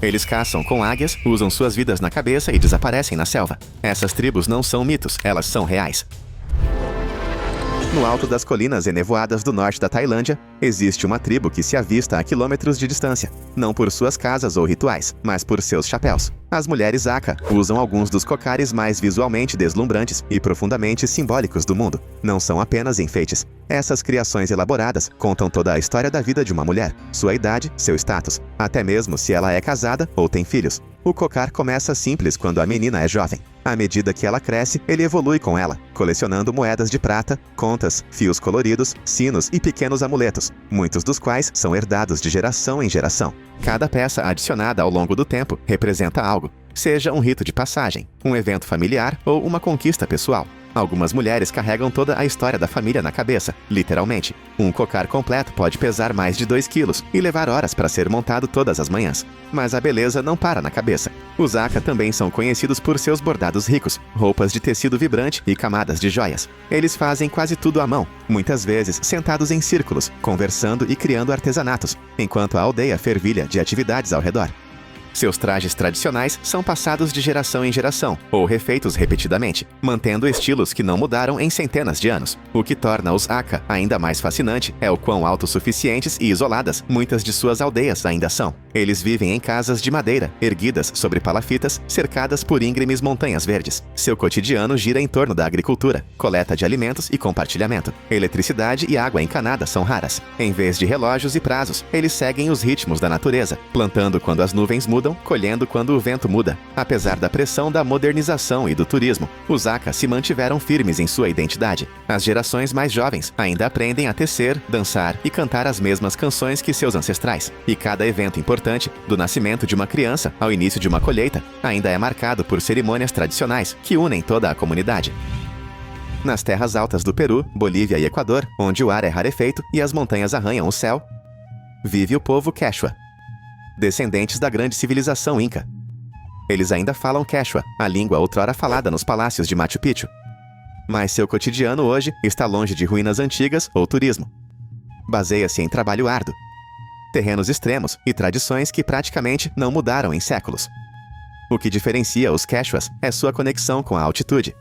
Eles caçam com águias, usam suas vidas na cabeça e desaparecem na selva. Essas tribos não são mitos, elas são reais. No alto das colinas enevoadas do norte da Tailândia, existe uma tribo que se avista a quilômetros de distância, não por suas casas ou rituais, mas por seus chapéus. As mulheres Aka usam alguns dos cocares mais visualmente deslumbrantes e profundamente simbólicos do mundo. Não são apenas enfeites. Essas criações elaboradas contam toda a história da vida de uma mulher, sua idade, seu status, até mesmo se ela é casada ou tem filhos. O cocar começa simples quando a menina é jovem. À medida que ela cresce, ele evolui com ela, colecionando moedas de prata, contas, fios coloridos, sinos e pequenos amuletos, muitos dos quais são herdados de geração em geração. Cada peça adicionada ao longo do tempo representa algo, seja um rito de passagem, um evento familiar ou uma conquista pessoal. Algumas mulheres carregam toda a história da família na cabeça, literalmente. Um cocar completo pode pesar mais de 2 quilos e levar horas para ser montado todas as manhãs. Mas a beleza não para na cabeça. Os Aka também são conhecidos por seus bordados ricos, roupas de tecido vibrante e camadas de joias. Eles fazem quase tudo à mão, muitas vezes sentados em círculos, conversando e criando artesanatos, enquanto a aldeia fervilha de atividades ao redor. Seus trajes tradicionais são passados de geração em geração, ou refeitos repetidamente, mantendo estilos que não mudaram em centenas de anos. O que torna os Aka ainda mais fascinante é o quão autossuficientes e isoladas muitas de suas aldeias ainda são. Eles vivem em casas de madeira, erguidas sobre palafitas, cercadas por íngremes montanhas verdes. Seu cotidiano gira em torno da agricultura, coleta de alimentos e compartilhamento. Eletricidade e água encanada são raras. Em vez de relógios e prazos, eles seguem os ritmos da natureza, plantando quando as nuvens mudam, colhendo quando o vento muda. Apesar da pressão da modernização e do turismo, os Aka se mantiveram firmes em sua identidade. As gerações mais jovens ainda aprendem a tecer, dançar e cantar as mesmas canções que seus ancestrais. E cada evento importante, do nascimento de uma criança ao início de uma colheita, ainda é marcado por cerimônias tradicionais que unem toda a comunidade. Nas terras altas do Peru, Bolívia e Equador, onde o ar é rarefeito e as montanhas arranham o céu, vive o povo Quechua, descendentes da grande civilização Inca. Eles ainda falam Quechua, a língua outrora falada nos palácios de Machu Picchu. Mas seu cotidiano hoje está longe de ruínas antigas ou turismo. Baseia-se em trabalho árduo, terrenos extremos e tradições que praticamente não mudaram em séculos. O que diferencia os Quechuas é sua conexão com a altitude.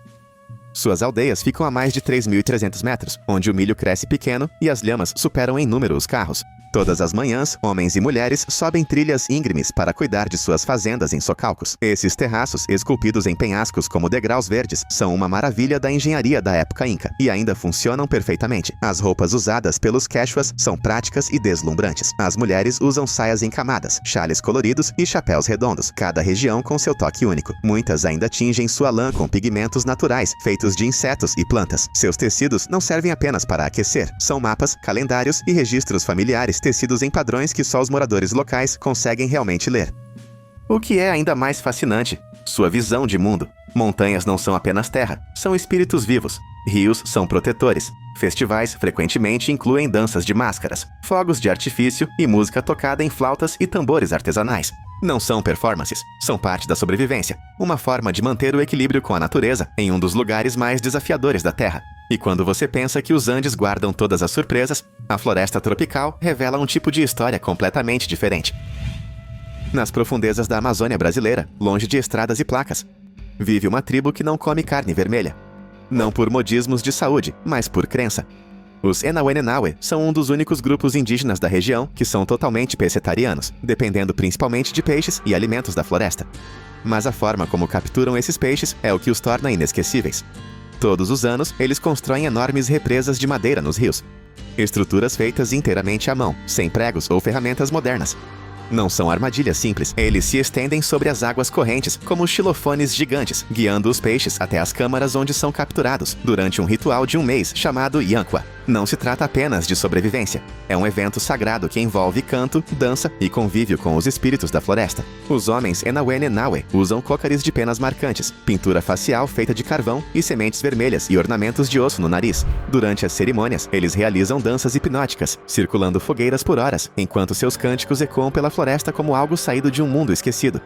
Suas aldeias ficam a mais de 3.300 metros, onde o milho cresce pequeno e as lhamas superam em número os carros. Todas as manhãs, homens e mulheres sobem trilhas íngremes para cuidar de suas fazendas em socalcos. Esses terraços, esculpidos em penhascos como degraus verdes, são uma maravilha da engenharia da época Inca e ainda funcionam perfeitamente. As roupas usadas pelos Quechuas são práticas e deslumbrantes. As mulheres usam saias encamadas, xales coloridos e chapéus redondos, cada região com seu toque único. Muitas ainda tingem sua lã com pigmentos naturais, feitos de insetos e plantas. Seus tecidos não servem apenas para aquecer, são mapas, calendários e registros familiares tecidos em padrões que só os moradores locais conseguem realmente ler. O que é ainda mais fascinante, sua visão de mundo. Montanhas não são apenas terra, são espíritos vivos. Rios são protetores. Festivais frequentemente incluem danças de máscaras, fogos de artifício e música tocada em flautas e tambores artesanais. Não são performances, são parte da sobrevivência, uma forma de manter o equilíbrio com a natureza em um dos lugares mais desafiadores da Terra. E quando você pensa que os Andes guardam todas as surpresas, a floresta tropical revela um tipo de história completamente diferente. Nas profundezas da Amazônia brasileira, longe de estradas e placas, vive uma tribo que não come carne vermelha. Não por modismos de saúde, mas por crença. Os Enawenenauê são um dos únicos grupos indígenas da região que são totalmente pescetarianos, dependendo principalmente de peixes e alimentos da floresta. Mas a forma como capturam esses peixes é o que os torna inesquecíveis. Todos os anos, eles constroem enormes represas de madeira nos rios. Estruturas feitas inteiramente à mão, sem pregos ou ferramentas modernas. Não são armadilhas simples, eles se estendem sobre as águas correntes como xilofones gigantes, guiando os peixes até as câmaras onde são capturados, durante um ritual de um mês chamado Yanqua. Não se trata apenas de sobrevivência. É um evento sagrado que envolve canto, dança e convívio com os espíritos da floresta. Os homens Enawenenauê usam cócares de penas marcantes, pintura facial feita de carvão e sementes vermelhas e ornamentos de osso no nariz. Durante as cerimônias, eles realizam danças hipnóticas, circulando fogueiras por horas, enquanto seus cânticos ecoam pela floresta como algo saído de um mundo esquecido.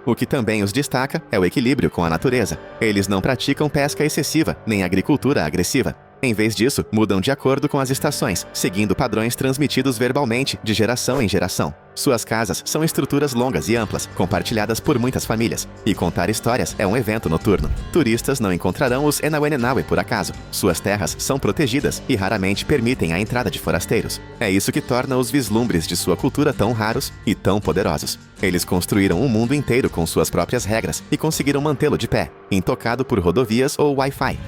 O que também os destaca é o equilíbrio com a natureza. Eles não praticam pesca excessiva, nem agricultura agressiva. Em vez disso, mudam de acordo com as estações, seguindo padrões transmitidos verbalmente de geração em geração. Suas casas são estruturas longas e amplas, compartilhadas por muitas famílias, e contar histórias é um evento noturno. Turistas não encontrarão os Enawenenawe por acaso. Suas terras são protegidas e raramente permitem a entrada de forasteiros. É isso que torna os vislumbres de sua cultura tão raros e tão poderosos. Eles construíram um mundo inteiro com suas próprias regras e conseguiram mantê-lo de pé, intocado por rodovias ou Wi-Fi.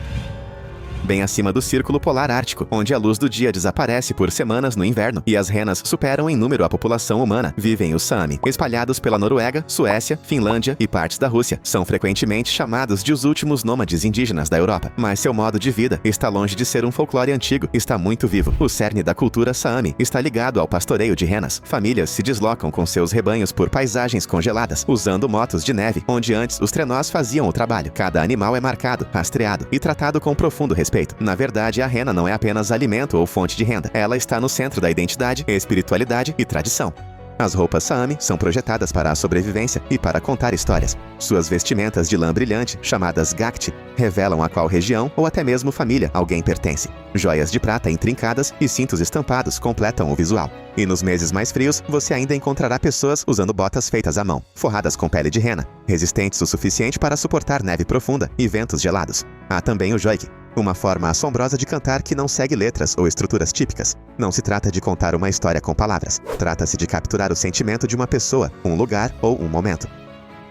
Bem acima do Círculo Polar Ártico, onde a luz do dia desaparece por semanas no inverno e as renas superam em número a população humana, vivem os Saami, espalhados pela Noruega, Suécia, Finlândia e partes da Rússia. São frequentemente chamados de os últimos nômades indígenas da Europa, mas seu modo de vida está longe de ser um folclore antigo, está muito vivo. O cerne da cultura Saami está ligado ao pastoreio de renas. Famílias se deslocam com seus rebanhos por paisagens congeladas, usando motos de neve, onde antes os trenós faziam o trabalho. Cada animal é marcado, rastreado e tratado com profundo respeito. Na verdade, a rena não é apenas alimento ou fonte de renda. Ela está no centro da identidade, espiritualidade e tradição. As roupas Saami são projetadas para a sobrevivência e para contar histórias. Suas vestimentas de lã brilhante, chamadas gakti, revelam a qual região ou até mesmo família alguém pertence. Joias de prata intrincadas e cintos estampados completam o visual. E nos meses mais frios, você ainda encontrará pessoas usando botas feitas à mão, forradas com pele de rena, resistentes o suficiente para suportar neve profunda e ventos gelados. Há também o joik, uma forma assombrosa de cantar que não segue letras ou estruturas típicas. Não se trata de contar uma história com palavras. Trata-se de capturar o sentimento de uma pessoa, um lugar ou um momento.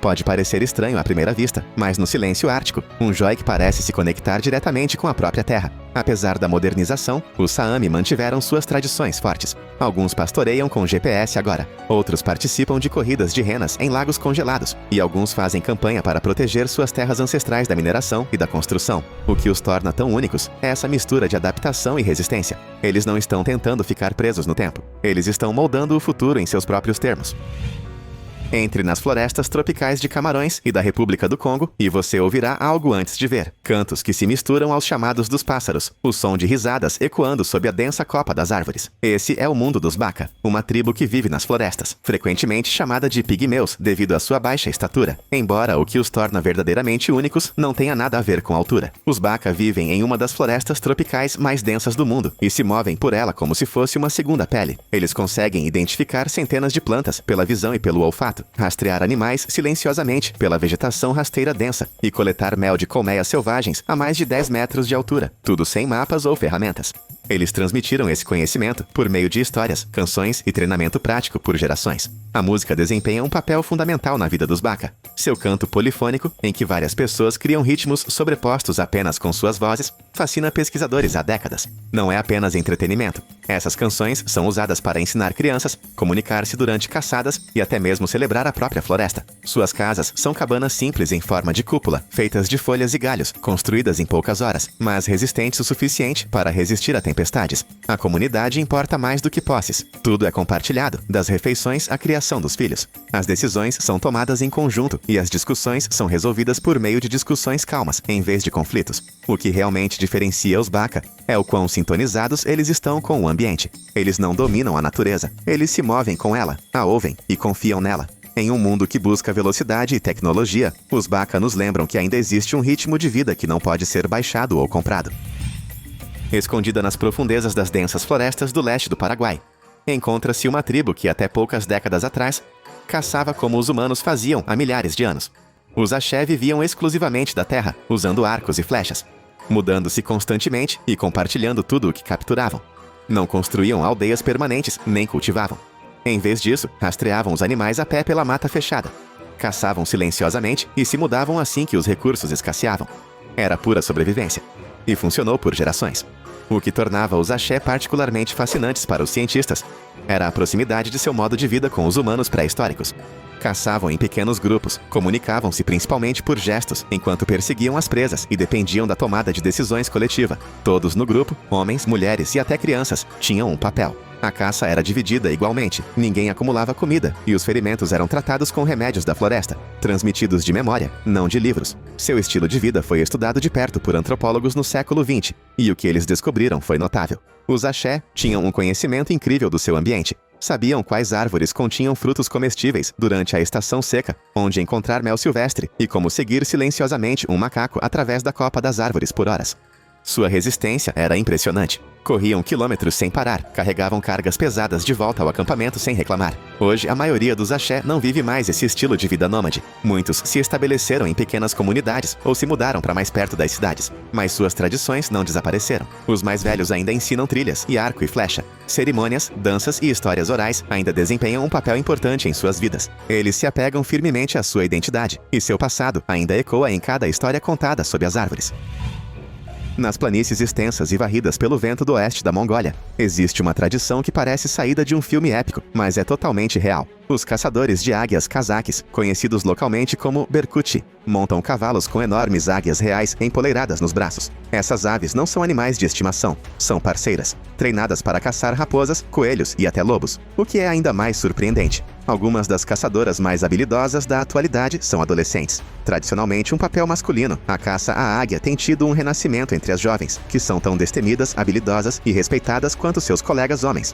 Pode parecer estranho à primeira vista, mas no silêncio ártico, um joik parece se conectar diretamente com a própria terra. Apesar da modernização, os Saami mantiveram suas tradições fortes. Alguns pastoreiam com GPS agora, outros participam de corridas de renas em lagos congelados, e alguns fazem campanha para proteger suas terras ancestrais da mineração e da construção. O que os torna tão únicos é essa mistura de adaptação e resistência. Eles não estão tentando ficar presos no tempo. Eles estão moldando o futuro em seus próprios termos. Entre nas florestas tropicais de Camarões e da República do Congo, e você ouvirá algo antes de ver. Cantos que se misturam aos chamados dos pássaros, o som de risadas ecoando sob a densa copa das árvores. Esse é o mundo dos Baka, uma tribo que vive nas florestas, frequentemente chamada de pigmeus devido à sua baixa estatura, embora o que os torna verdadeiramente únicos não tenha nada a ver com altura. Os Baka vivem em uma das florestas tropicais mais densas do mundo e se movem por ela como se fosse uma segunda pele. Eles conseguem identificar centenas de plantas pela visão e pelo olfato, rastrear animais silenciosamente pela vegetação rasteira densa e coletar mel de colmeias selvagens a mais de 10 metros de altura, tudo sem mapas ou ferramentas. Eles transmitiram esse conhecimento por meio de histórias, canções e treinamento prático por gerações. A música desempenha um papel fundamental na vida dos Baka. Seu canto polifônico, em que várias pessoas criam ritmos sobrepostos apenas com suas vozes, fascina pesquisadores há décadas. Não é apenas entretenimento. Essas canções são usadas para ensinar crianças, comunicar-se durante caçadas e até mesmo celebrar a própria floresta. Suas casas são cabanas simples em forma de cúpula, feitas de folhas e galhos, construídas em poucas horas, mas resistentes o suficiente para resistir a tempestades. A comunidade importa mais do que posses. Tudo é compartilhado, das refeições à criação dos filhos. As decisões são tomadas em conjunto e as discussões são resolvidas por meio de discussões calmas, em vez de conflitos. O que realmente diferencia os Baka é o quão sintonizados eles estão com o ambiente. Eles não dominam a natureza, eles se movem com ela, a ouvem e confiam nela. Em um mundo que busca velocidade e tecnologia, os Baka nos lembram que ainda existe um ritmo de vida que não pode ser baixado ou comprado. Escondida nas profundezas das densas florestas do leste do Paraguai, encontra-se uma tribo que até poucas décadas atrás caçava como os humanos faziam há milhares de anos. Os Axé viviam exclusivamente da terra, usando arcos e flechas, mudando-se constantemente e compartilhando tudo o que capturavam. Não construíam aldeias permanentes, nem cultivavam. Em vez disso, rastreavam os animais a pé pela mata fechada. Caçavam silenciosamente e se mudavam assim que os recursos escasseavam. Era pura sobrevivência. E funcionou por gerações. O que tornava os Axé particularmente fascinantes para os cientistas era a proximidade de seu modo de vida com os humanos pré-históricos. Caçavam em pequenos grupos, comunicavam-se principalmente por gestos, enquanto perseguiam as presas e dependiam da tomada de decisões coletiva. Todos no grupo, homens, mulheres e até crianças, tinham um papel. A caça era dividida igualmente, ninguém acumulava comida, e os ferimentos eram tratados com remédios da floresta, transmitidos de memória, não de livros. Seu estilo de vida foi estudado de perto por antropólogos no século XX, e o que eles descobriram foi notável. Os Axé tinham um conhecimento incrível do seu ambiente. Sabiam quais árvores continham frutos comestíveis durante a estação seca, onde encontrar mel silvestre e como seguir silenciosamente um macaco através da copa das árvores por horas. Sua resistência era impressionante. Corriam quilômetros sem parar, carregavam cargas pesadas de volta ao acampamento sem reclamar. Hoje, a maioria dos axé não vive mais esse estilo de vida nômade. Muitos se estabeleceram em pequenas comunidades ou se mudaram para mais perto das cidades. Mas suas tradições não desapareceram. Os mais velhos ainda ensinam trilhas e arco e flecha. Cerimônias, danças e histórias orais ainda desempenham um papel importante em suas vidas. Eles se apegam firmemente à sua identidade, e seu passado ainda ecoa em cada história contada sob as árvores. Nas planícies extensas e varridas pelo vento do oeste da Mongólia, existe uma tradição que parece saída de um filme épico, mas é totalmente real. Os caçadores de águias cazaques, conhecidos localmente como berkuti, montam cavalos com enormes águias reais empoleiradas nos braços. Essas aves não são animais de estimação, são parceiras, treinadas para caçar raposas, coelhos e até lobos. O que é ainda mais surpreendente, algumas das caçadoras mais habilidosas da atualidade são adolescentes. Tradicionalmente um papel masculino, a caça à águia tem tido um renascimento entre as jovens, que são tão destemidas, habilidosas e respeitadas quanto seus colegas homens.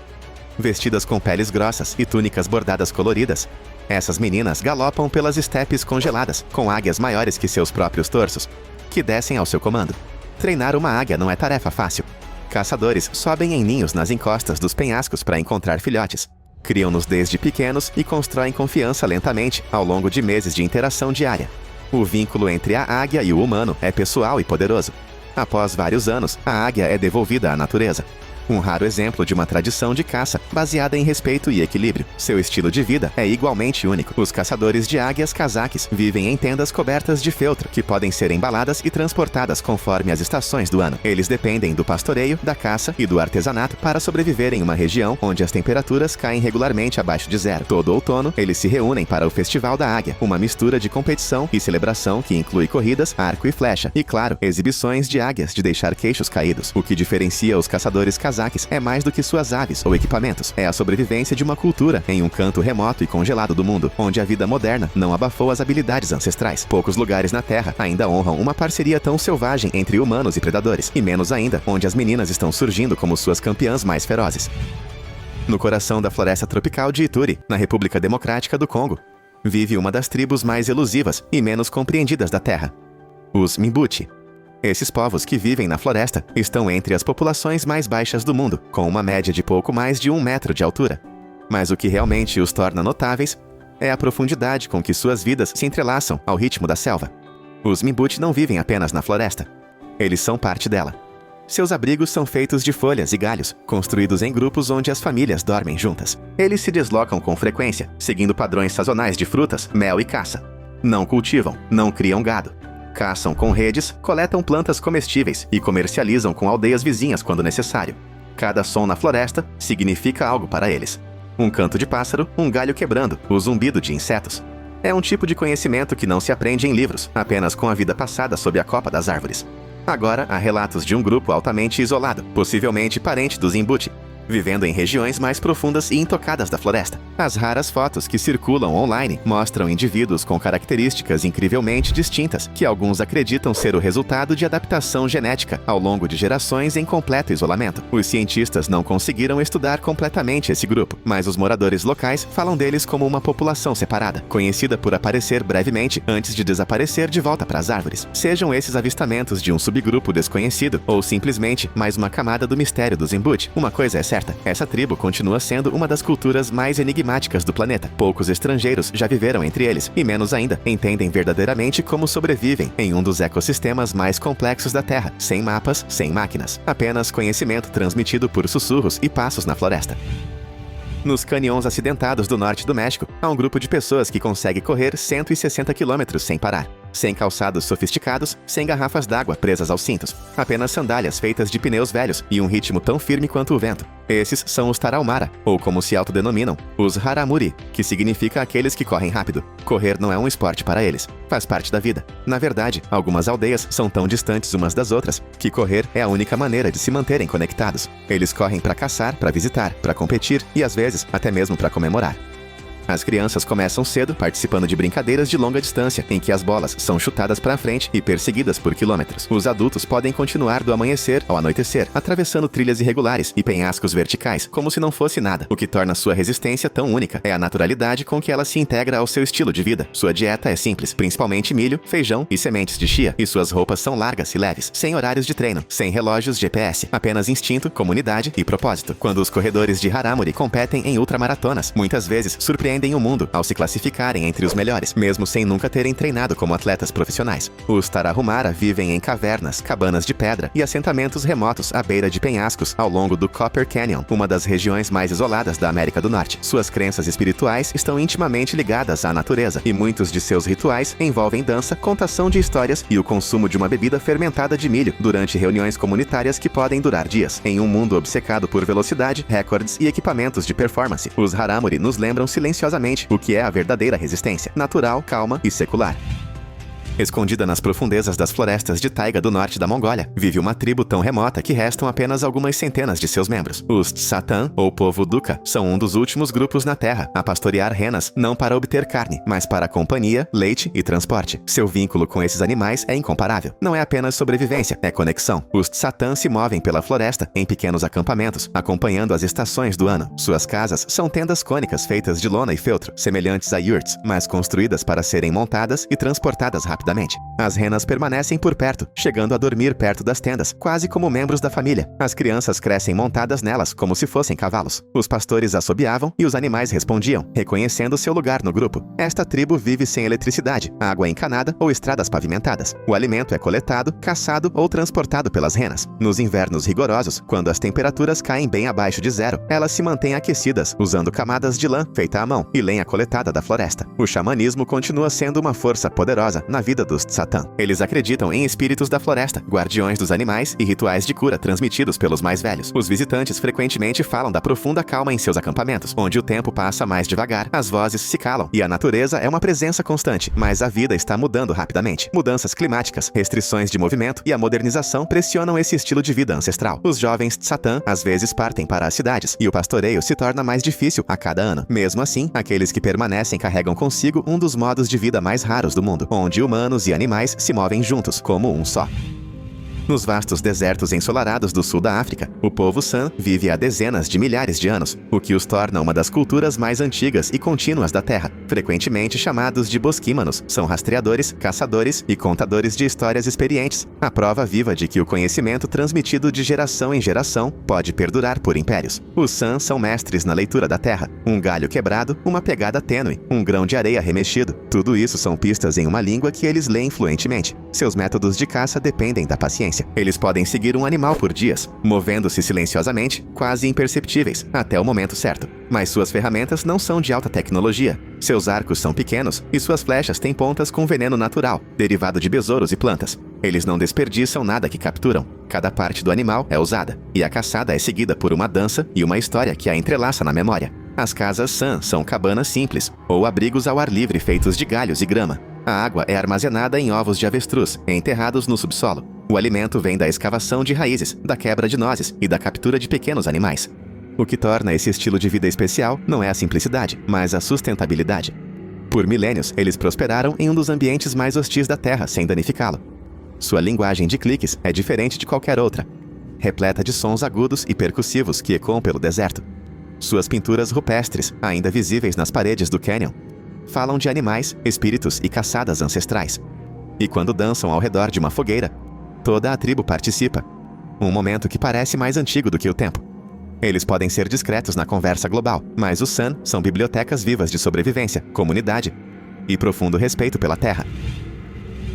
Vestidas com peles grossas e túnicas bordadas coloridas, essas meninas galopam pelas estepes congeladas, com águias maiores que seus próprios torsos, que descem ao seu comando. Treinar uma águia não é tarefa fácil. Caçadores sobem em ninhos nas encostas dos penhascos para encontrar filhotes. Criam-nos desde pequenos e constroem confiança lentamente ao longo de meses de interação diária. O vínculo entre a águia e o humano é pessoal e poderoso. Após vários anos, a águia é devolvida à natureza. Um raro exemplo de uma tradição de caça baseada em respeito e equilíbrio. Seu estilo de vida é igualmente único. Os caçadores de águias cazaques vivem em tendas cobertas de feltro, que podem ser embaladas e transportadas conforme as estações do ano. Eles dependem do pastoreio, da caça e do artesanato para sobreviver em uma região onde as temperaturas caem regularmente abaixo de zero. Todo outono, eles se reúnem para o Festival da Águia, uma mistura de competição e celebração que inclui corridas, arco e flecha, e claro, exibições de águias de deixar queixos caídos. O que diferencia os caçadores cazaques é mais do que suas aves ou equipamentos. É a sobrevivência de uma cultura em um canto remoto e congelado do mundo, onde a vida moderna não abafou as habilidades ancestrais. Poucos lugares na Terra ainda honram uma parceria tão selvagem entre humanos e predadores, e menos ainda, onde as meninas estão surgindo como suas campeãs mais ferozes. No coração da floresta tropical de Ituri, na República Democrática do Congo, vive uma das tribos mais elusivas e menos compreendidas da Terra, os Mimbuti. Esses povos que vivem na floresta estão entre as populações mais baixas do mundo, com uma média de pouco mais de 1 metro de altura. Mas o que realmente os torna notáveis é a profundidade com que suas vidas se entrelaçam ao ritmo da selva. Os Mimbuti não vivem apenas na floresta. Eles são parte dela. Seus abrigos são feitos de folhas e galhos, construídos em grupos onde as famílias dormem juntas. Eles se deslocam com frequência, seguindo padrões sazonais de frutas, mel e caça. Não cultivam, não criam gado. Caçam com redes, coletam plantas comestíveis e comercializam com aldeias vizinhas quando necessário. Cada som na floresta significa algo para eles. Um canto de pássaro, um galho quebrando, o zumbido de insetos. É um tipo de conhecimento que não se aprende em livros, apenas com a vida passada sob a copa das árvores. Agora, há relatos de um grupo altamente isolado, possivelmente parente dos Mbuti, vivendo em regiões mais profundas e intocadas da floresta. As raras fotos que circulam online mostram indivíduos com características incrivelmente distintas, que alguns acreditam ser o resultado de adaptação genética ao longo de gerações em completo isolamento. Os cientistas não conseguiram estudar completamente esse grupo, mas os moradores locais falam deles como uma população separada, conhecida por aparecer brevemente antes de desaparecer de volta para as árvores. Sejam esses avistamentos de um subgrupo desconhecido ou simplesmente mais uma camada do mistério dos Mbuti, uma coisa é certa: essa tribo continua sendo uma das culturas mais enigmáticas do planeta. Poucos estrangeiros já viveram entre eles, e menos ainda entendem verdadeiramente como sobrevivem em um dos ecossistemas mais complexos da Terra, sem mapas, sem máquinas. Apenas conhecimento transmitido por sussurros e passos na floresta. Nos canyons acidentados do norte do México, há um grupo de pessoas que consegue correr 160 km sem parar. Sem calçados sofisticados, sem garrafas d'água presas aos cintos. Apenas sandálias feitas de pneus velhos e um ritmo tão firme quanto o vento. Esses são os Tarahumara, ou como se autodenominam, os Haramuri, que significa aqueles que correm rápido. Correr não é um esporte para eles, faz parte da vida. Na verdade, algumas aldeias são tão distantes umas das outras que correr é a única maneira de se manterem conectados. Eles correm para caçar, para visitar, para competir e às vezes até mesmo para comemorar. As crianças começam cedo participando de brincadeiras de longa distância, em que as bolas são chutadas para frente e perseguidas por quilômetros. Os adultos podem continuar do amanhecer ao anoitecer, atravessando trilhas irregulares e penhascos verticais, como se não fosse nada. O que torna sua resistência tão única é a naturalidade com que ela se integra ao seu estilo de vida. Sua dieta é simples, principalmente milho, feijão e sementes de chia, e suas roupas são largas e leves, sem horários de treino, sem relógios GPS, apenas instinto, comunidade e propósito. Quando os corredores de Haramuri competem em ultramaratonas, muitas vezes surpreendem o mundo ao se classificarem entre os melhores, mesmo sem nunca terem treinado como atletas profissionais. Os Tarahumara vivem em cavernas, cabanas de pedra e assentamentos remotos à beira de penhascos ao longo do Copper Canyon, uma das regiões mais isoladas da América do Norte. Suas crenças espirituais estão intimamente ligadas à natureza, e muitos de seus rituais envolvem dança, contação de histórias e o consumo de uma bebida fermentada de milho durante reuniões comunitárias que podem durar dias. Em um mundo obcecado por velocidade, recordes e equipamentos de performance, os Haramuri nos lembram silenciosamente o que é a verdadeira resistência: natural, calma e secular. Escondida nas profundezas das florestas de taiga do norte da Mongólia, vive uma tribo tão remota que restam apenas algumas centenas de seus membros. Os Tsatan, ou povo Duka, são um dos últimos grupos na Terra a pastorear renas, não para obter carne, mas para companhia, leite e transporte. Seu vínculo com esses animais é incomparável. Não é apenas sobrevivência, é conexão. Os Tsatan se movem pela floresta, em pequenos acampamentos, acompanhando as estações do ano. Suas casas são tendas cônicas feitas de lona e feltro, semelhantes a yurts, mas construídas para serem montadas e transportadas rapidamente. As renas permanecem por perto, chegando a dormir perto das tendas, quase como membros da família. As crianças crescem montadas nelas como se fossem cavalos. Os pastores assobiavam e os animais respondiam, reconhecendo seu lugar no grupo. Esta tribo vive sem eletricidade, água encanada ou estradas pavimentadas. O alimento é coletado, caçado ou transportado pelas renas. Nos invernos rigorosos, quando as temperaturas caem bem abaixo de zero, elas se mantêm aquecidas, usando camadas de lã feita à mão e lenha coletada da floresta. O xamanismo continua sendo uma força poderosa na vida dos Tsatan. Eles acreditam em espíritos da floresta, guardiões dos animais e rituais de cura transmitidos pelos mais velhos. Os visitantes frequentemente falam da profunda calma em seus acampamentos, onde o tempo passa mais devagar, as vozes se calam e a natureza é uma presença constante, mas a vida está mudando rapidamente. Mudanças climáticas, restrições de movimento e a modernização pressionam esse estilo de vida ancestral. Os jovens Tsatan às vezes partem para as cidades e o pastoreio se torna mais difícil a cada ano. Mesmo assim, aqueles que permanecem carregam consigo um dos modos de vida mais raros do mundo, onde humanos e animais se movem juntos, como um só. Nos vastos desertos ensolarados do sul da África, o povo San vive há dezenas de milhares de anos, o que os torna uma das culturas mais antigas e contínuas da Terra. Frequentemente chamados de bosquímanos, são rastreadores, caçadores e contadores de histórias experientes, a prova viva de que o conhecimento transmitido de geração em geração pode perdurar por impérios. Os San são mestres na leitura da terra. Um galho quebrado, uma pegada tênue, um grão de areia remexido. Tudo isso são pistas em uma língua que eles leem fluentemente. Seus métodos de caça dependem da paciência. Eles podem seguir um animal por dias, movendo-se silenciosamente, quase imperceptíveis, até o momento certo. Mas suas ferramentas não são de alta tecnologia. Seus arcos são pequenos e suas flechas têm pontas com veneno natural, derivado de besouros e plantas. Eles não desperdiçam nada que capturam. Cada parte do animal é usada, e a caçada é seguida por uma dança e uma história que a entrelaça na memória. As casas San são cabanas simples, ou abrigos ao ar livre feitos de galhos e grama. A água é armazenada em ovos de avestruz, enterrados no subsolo. O alimento vem da escavação de raízes, da quebra de nozes e da captura de pequenos animais. O que torna esse estilo de vida especial não é a simplicidade, mas a sustentabilidade. Por milênios, eles prosperaram em um dos ambientes mais hostis da Terra sem danificá-lo. Sua linguagem de cliques é diferente de qualquer outra, repleta de sons agudos e percussivos que ecoam pelo deserto. Suas pinturas rupestres, ainda visíveis nas paredes do canyon, falam de animais, espíritos e caçadas ancestrais. E quando dançam ao redor de uma fogueira, toda a tribo participa. Um momento que parece mais antigo do que o tempo. Eles podem ser discretos na conversa global, mas os San são bibliotecas vivas de sobrevivência, comunidade e profundo respeito pela terra.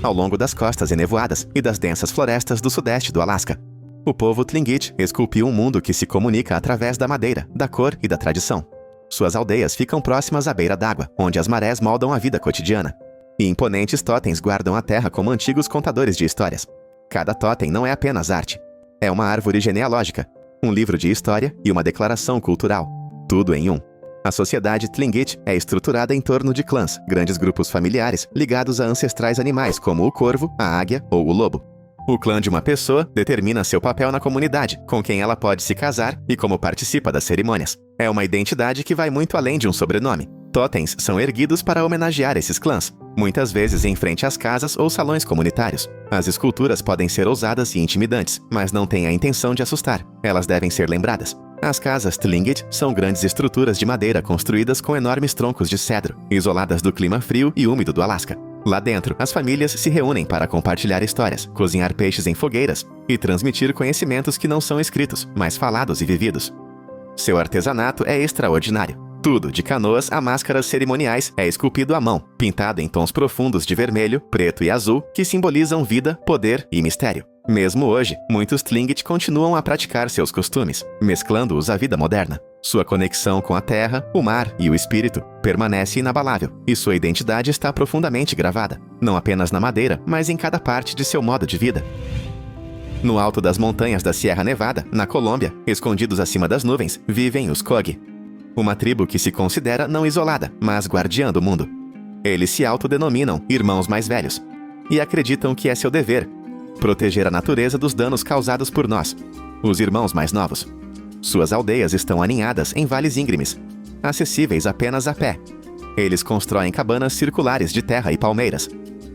Ao longo das costas enevoadas e das densas florestas do sudeste do Alasca, o povo Tlingit esculpiu um mundo que se comunica através da madeira, da cor e da tradição. Suas aldeias ficam próximas à beira d'água, onde as marés moldam a vida cotidiana. E imponentes totens guardam a terra como antigos contadores de histórias. Cada totem não é apenas arte. É uma árvore genealógica, um livro de história e uma declaração cultural. Tudo em um. A sociedade Tlingit é estruturada em torno de clãs, grandes grupos familiares, ligados a ancestrais animais como o corvo, a águia ou o lobo. O clã de uma pessoa determina seu papel na comunidade, com quem ela pode se casar e como participa das cerimônias. É uma identidade que vai muito além de um sobrenome. Totens são erguidos para homenagear esses clãs, muitas vezes em frente às casas ou salões comunitários. As esculturas podem ser ousadas e intimidantes, mas não têm a intenção de assustar. Elas devem ser lembradas. As casas Tlingit são grandes estruturas de madeira construídas com enormes troncos de cedro, isoladas do clima frio e úmido do Alasca. Lá dentro, as famílias se reúnem para compartilhar histórias, cozinhar peixes em fogueiras e transmitir conhecimentos que não são escritos, mas falados e vividos. Seu artesanato é extraordinário. Tudo, de canoas a máscaras cerimoniais, é esculpido à mão, pintado em tons profundos de vermelho, preto e azul, que simbolizam vida, poder e mistério. Mesmo hoje, muitos Tlingit continuam a praticar seus costumes, mesclando-os à vida moderna. Sua conexão com a terra, o mar e o espírito permanece inabalável, e sua identidade está profundamente gravada, não apenas na madeira, mas em cada parte de seu modo de vida. No alto das montanhas da Sierra Nevada, na Colômbia, escondidos acima das nuvens, vivem os Kogi. Uma tribo que se considera não isolada, mas guardiã do mundo. Eles se autodenominam irmãos mais velhos e acreditam que é seu dever proteger a natureza dos danos causados por nós, os irmãos mais novos. Suas aldeias estão aninhadas em vales íngremes, acessíveis apenas a pé. Eles constroem cabanas circulares de terra e palmeiras.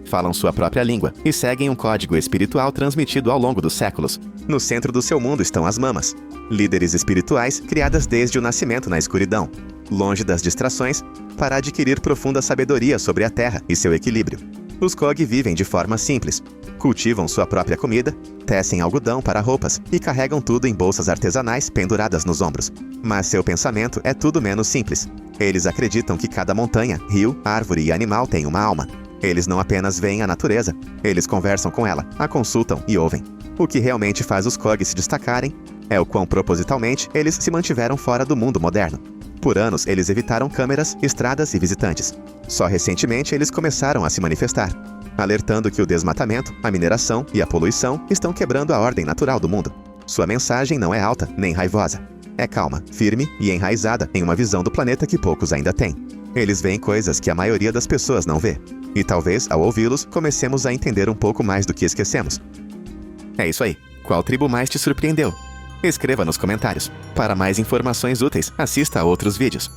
Falam sua própria língua e seguem um código espiritual transmitido ao longo dos séculos. No centro do seu mundo estão as mamas, líderes espirituais criadas desde o nascimento na escuridão, longe das distrações, para adquirir profunda sabedoria sobre a terra e seu equilíbrio. Os Kogi vivem de forma simples, cultivam sua própria comida, tecem algodão para roupas e carregam tudo em bolsas artesanais penduradas nos ombros. Mas seu pensamento é tudo menos simples. Eles acreditam que cada montanha, rio, árvore e animal tem uma alma. Eles não apenas veem a natureza, eles conversam com ela, a consultam e ouvem. O que realmente faz os Kogi se destacarem é o quão propositalmente eles se mantiveram fora do mundo moderno. Por anos, eles evitaram câmeras, estradas e visitantes. Só recentemente eles começaram a se manifestar, alertando que o desmatamento, a mineração e a poluição estão quebrando a ordem natural do mundo. Sua mensagem não é alta nem raivosa. É calma, firme e enraizada em uma visão do planeta que poucos ainda têm. Eles veem coisas que a maioria das pessoas não vê. E talvez, ao ouvi-los, comecemos a entender um pouco mais do que esquecemos. É isso aí. Qual tribo mais te surpreendeu? Escreva nos comentários. Para mais informações úteis, assista a outros vídeos.